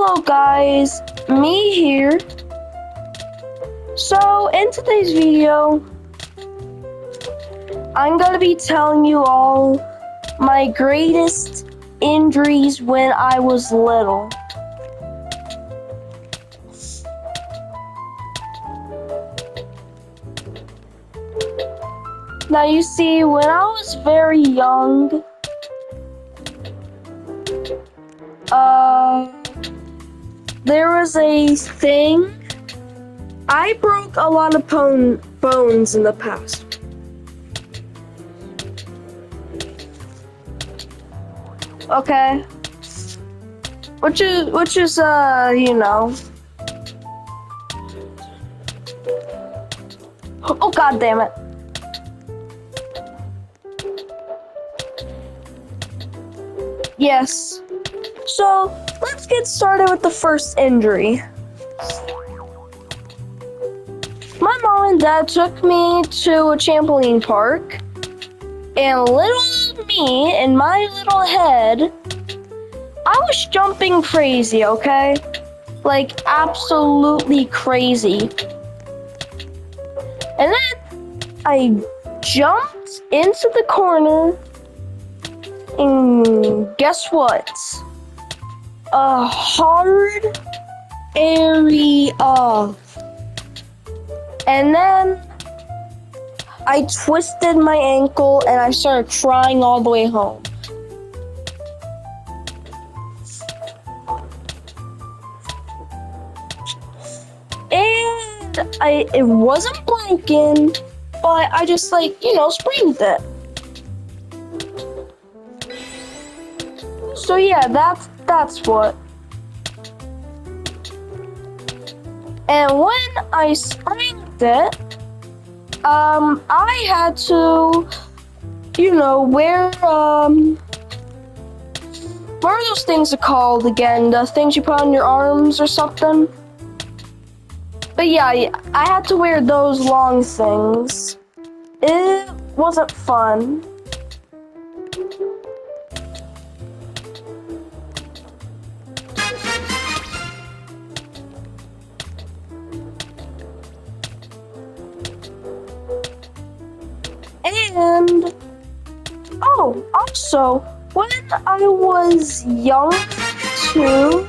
Hello guys, me here. So in today's video, I'm gonna be telling you all my greatest injuries when I was little. Now you see, when I was very young, there was a thing. I broke a lot of bones in the past. Okay. Which is you know. Oh god damn it. Yes. So, let's get started with the first injury. My mom and dad took me to a trampoline park, and little me, in my little head, I was jumping crazy, okay? Like, absolutely crazy. And then, I jumped into the corner, and guess what? A hard area. And then I twisted my ankle and I started crying all the way home. And it wasn't broken, but I just sprained it. So yeah, that's what. And when I sprained it, I had to, wear what are those things called again? The things you put on your arms or something? But yeah, I had to wear those long things. It wasn't fun. And also, when I was young too,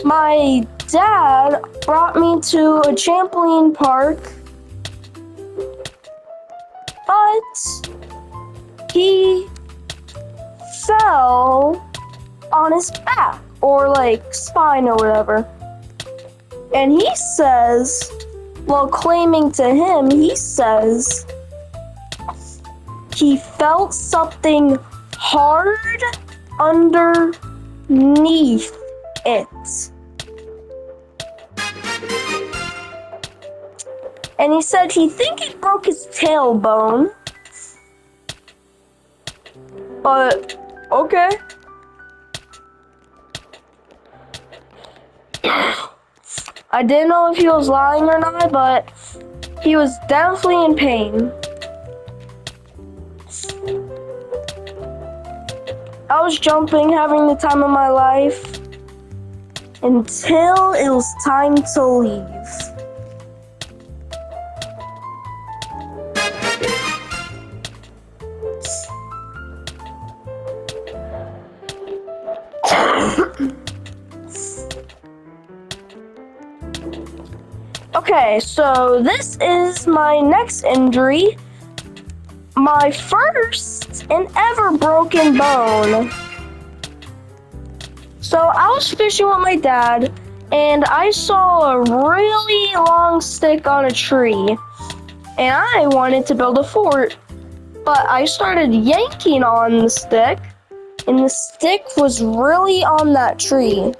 my dad brought me to a trampoline park, but he fell on his back or spine or whatever. And he says, claiming to him, he says he felt something hard underneath it. And he said he think he broke his tailbone. But, okay. I didn't know if he was lying or not, but he was definitely in pain. I was jumping, having the time of my life, until it was time to leave. Okay, so this is my next injury. My first and ever broken bone. So I was fishing with my dad, and I saw a really long stick on a tree, and I wanted to build a fort, but I started yanking on the stick, and the stick was really on that tree.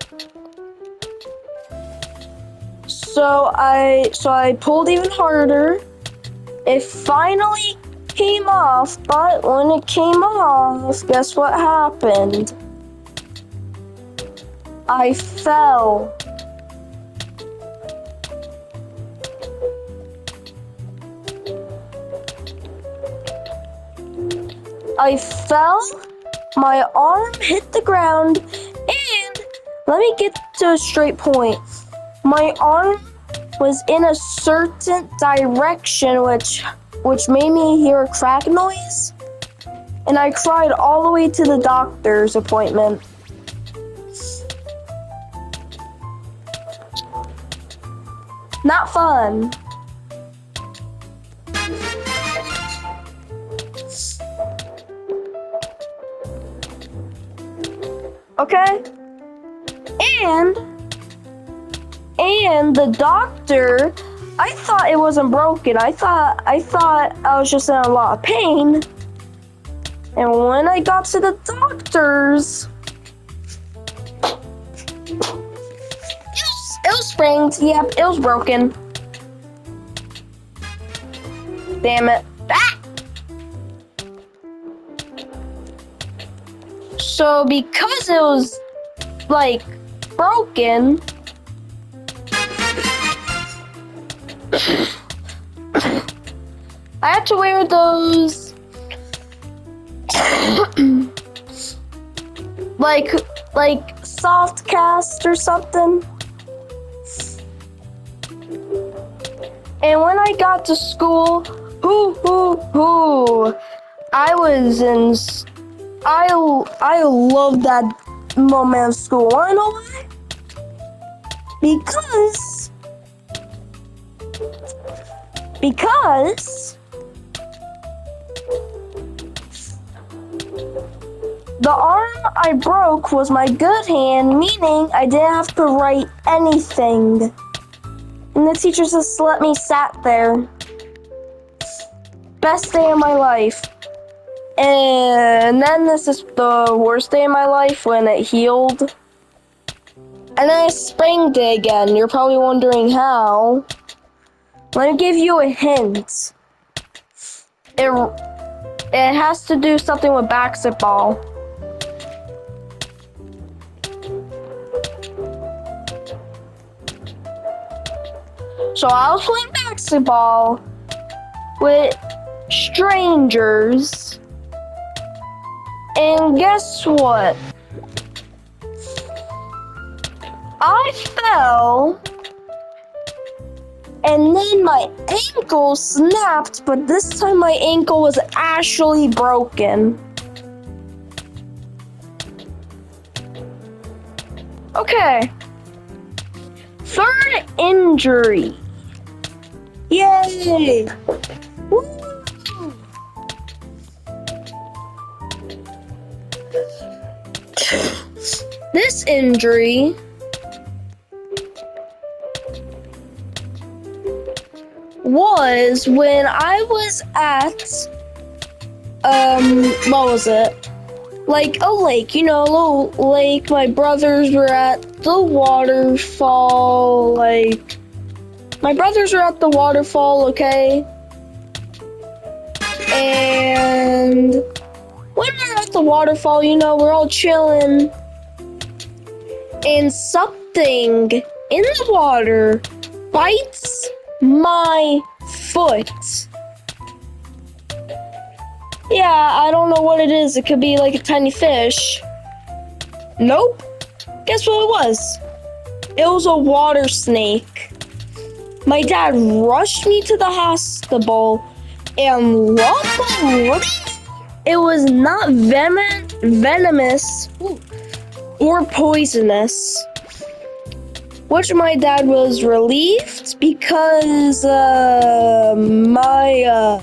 So I pulled even harder. It finally came off, but when it came off, guess what happened? I fell. I fell my arm hit the ground, and let me get to a straight point. My arm was in a certain direction, which made me hear a crack noise, and I cried all the way to the doctor's appointment. Not fun. Okay? And the doctor, I thought it wasn't broken. I thought I was just in a lot of pain. And when I got to the doctor's, it was sprained. Yep, it was broken. Damn it. Ah! So because it was like broken, I had to wear those like soft cast or something. And when I got to school, I loved that moment of school. Wanna know why? Because the arm I broke was my good hand, meaning I didn't have to write anything. And the teacher just let me sat there. Best day of my life. And then this is the worst day of my life when it healed. And then I sprained it again. You're probably wondering how. Let me give you a hint. It has to do something with basketball. So I was playing basketball with strangers, and guess what? I fell, and then my ankle snapped, but this time my ankle was actually broken. Okay. Third injury. Yay! Woo! This injury was when I was at what was it? Like a lake, you know, a little lake. My brothers were at the waterfall, my brothers were at the waterfall, okay? And when we're at the waterfall, you know, we're all chilling. And something in the water bites my foot. Yeah, I don't know what it is. It could be like a tiny fish. Nope. Guess what it was? It was a water snake. My dad rushed me to the hospital, and luckily, it was not venomous or poisonous. Which my dad was relieved because my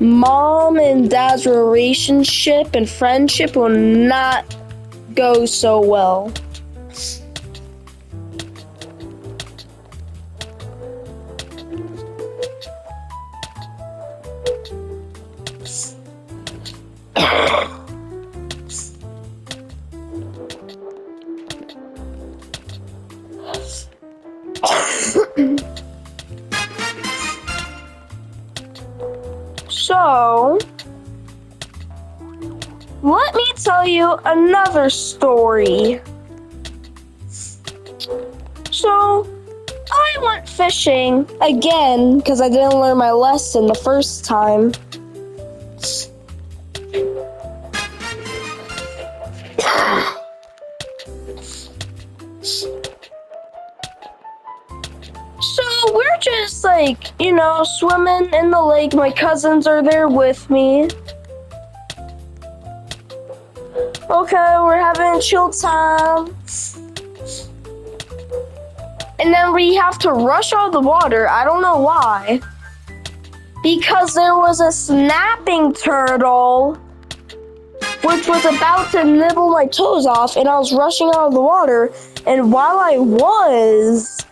mom and dad's relationship and friendship will not go so well. So, let me tell you another story. So, I went fishing again because I didn't learn my lesson the first time. So we're just like, swimming in the lake. My cousins are there with me. Okay, we're having a chill time. And then we have to rush out of the water. I don't know why. Because there was a snapping turtle which was about to nibble my toes off, and I was rushing out of the water. And while I was,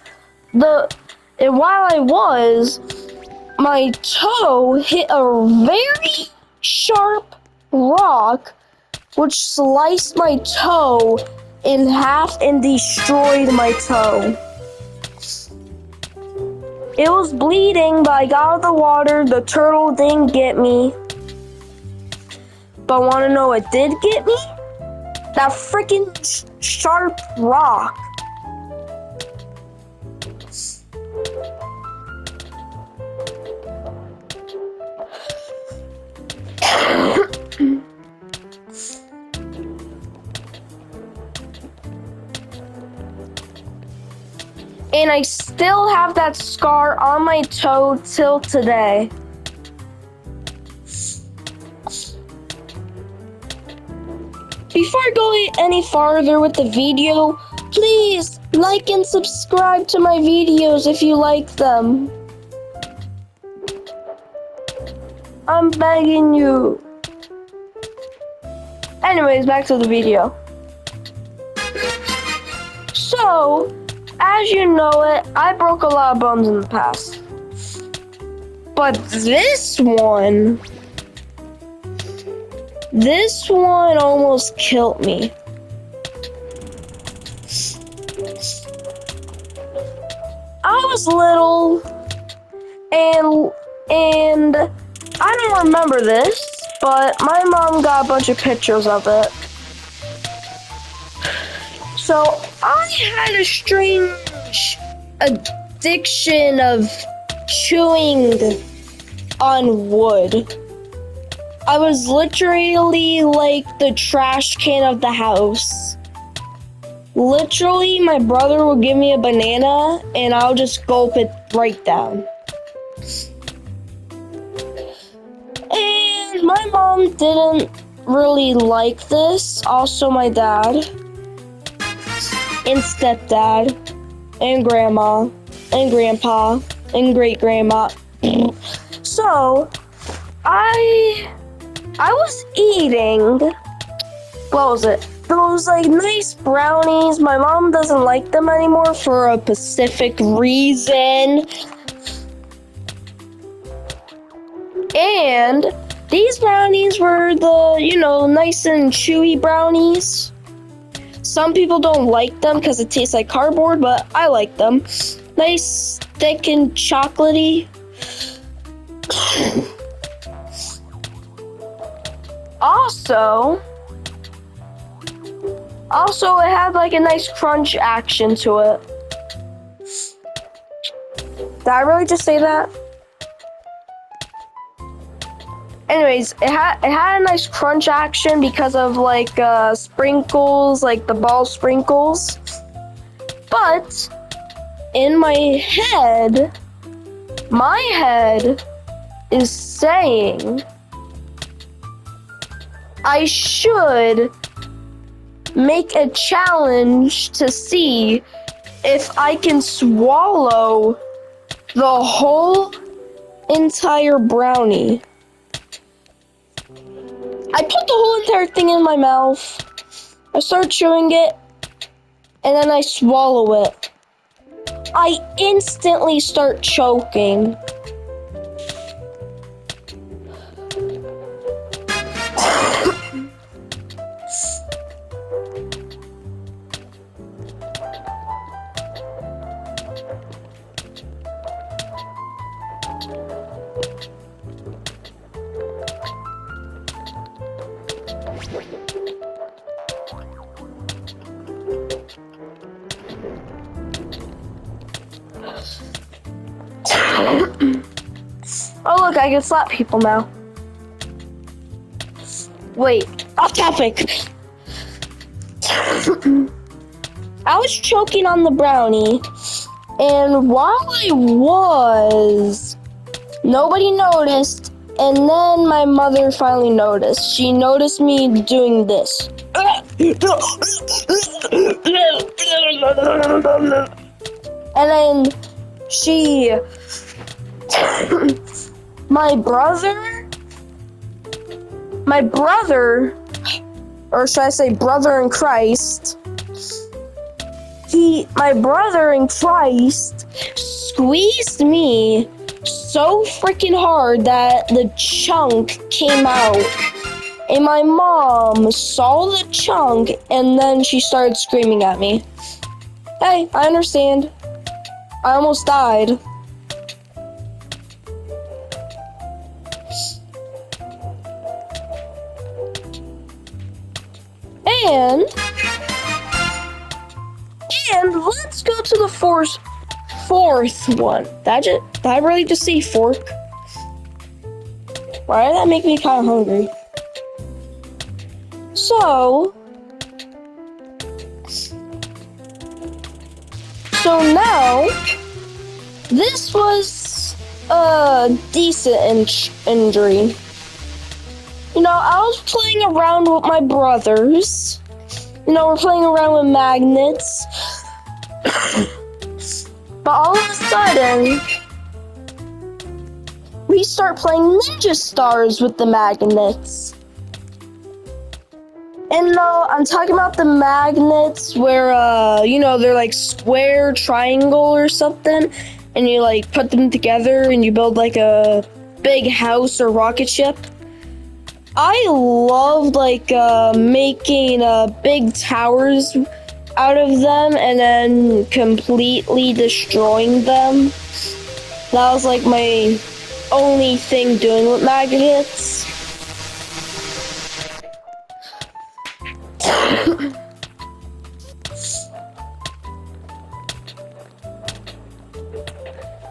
my toe hit a very sharp rock, which sliced my toe in half and destroyed my toe. It was bleeding, but I got out of the water. The turtle didn't get me. But want to know what did get me? That freaking sharp rock. And I still have that scar on my toe till today. Before I go any farther with the video, please like and subscribe to my videos if you like them. I'm begging you. Anyways, back to the video. So, as you know it, I broke a lot of bones in the past. But this one almost killed me. I was little, and I don't remember this, but my mom got a bunch of pictures of it. So I had a strange addiction of chewing on wood. I was literally like the trash can of the house. Literally, my brother would give me a banana and I'll just gulp it right down. And my mom didn't really like this. Also, my dad and stepdad and grandma and grandpa and great grandma. So I was eating, what was it? Those like nice brownies. My mom doesn't like them anymore for a specific reason. And these brownies were the, nice and chewy brownies. Some people don't like them because it tastes like cardboard, but I like them. Nice, thick, and chocolatey. Also, it had like a nice crunch action to it. Did I really just say that? Anyways, it had a nice crunch action because of like sprinkles, like the ball sprinkles. But in my head is saying I should make a challenge to see if I can swallow the whole entire brownie. I put the whole entire thing in my mouth. I start chewing it, and then I swallow it. I instantly start choking. Oh look, I can slap people now. Wait, off topic. I was choking on the brownie, and while I was, nobody noticed, and then my mother finally noticed. She noticed me doing this. And then she, my brother, or should I say brother in Christ, my brother in Christ squeezed me so freaking hard that the chunk came out. And my mom saw the chunk and then she started screaming at me. Hey, I understand. I almost died. And let's go to the fourth one. Did I really just say fork? Why did that make me kind of hungry? So now, this was a decent injury. You know, I was playing around with my brothers. You know, we're playing around with magnets. But all of a sudden, we start playing Ninja Stars with the magnets. And no, I'm talking about the magnets where, you know, they're like square, triangle, or something. And you like put them together and you build like a big house or rocket ship. I loved like making big towers out of them and then completely destroying them. That was like my only thing doing with magnets.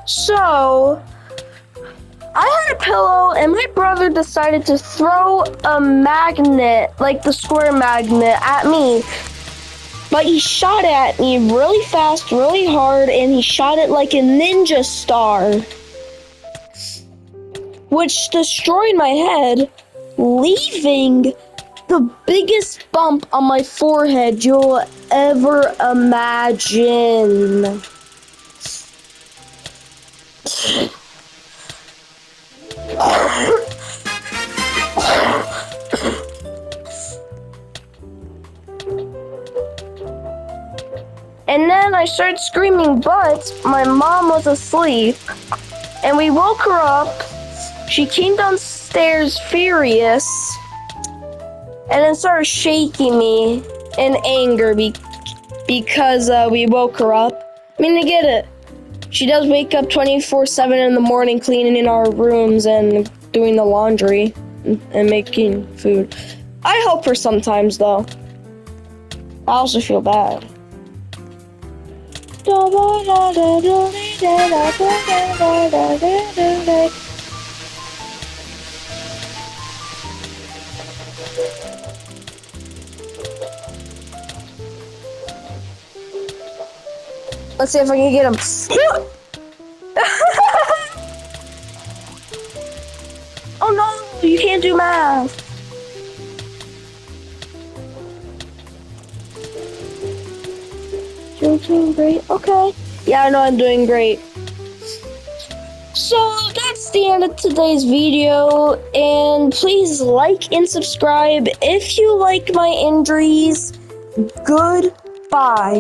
So, I had a pillow and my brother decided to throw a magnet, like the square magnet, at me. But he shot it at me really fast, really hard, and he shot it like a ninja star, which destroyed my head, leaving the biggest bump on my forehead you'll ever imagine. And then I started screaming, but my mom was asleep, and we woke her up. She came downstairs furious, and then started shaking me in anger because we woke her up. I mean, I get it. She does wake up 24/7 in the morning, cleaning in our rooms and doing the laundry and making food. I help her sometimes, though. I also feel bad. Let's see if I can get him. Oh no, you can't do math. You're doing great. Okay. Yeah, I know I'm doing great. So that's the end of today's video, and please like and subscribe if you like my injuries. Goodbye.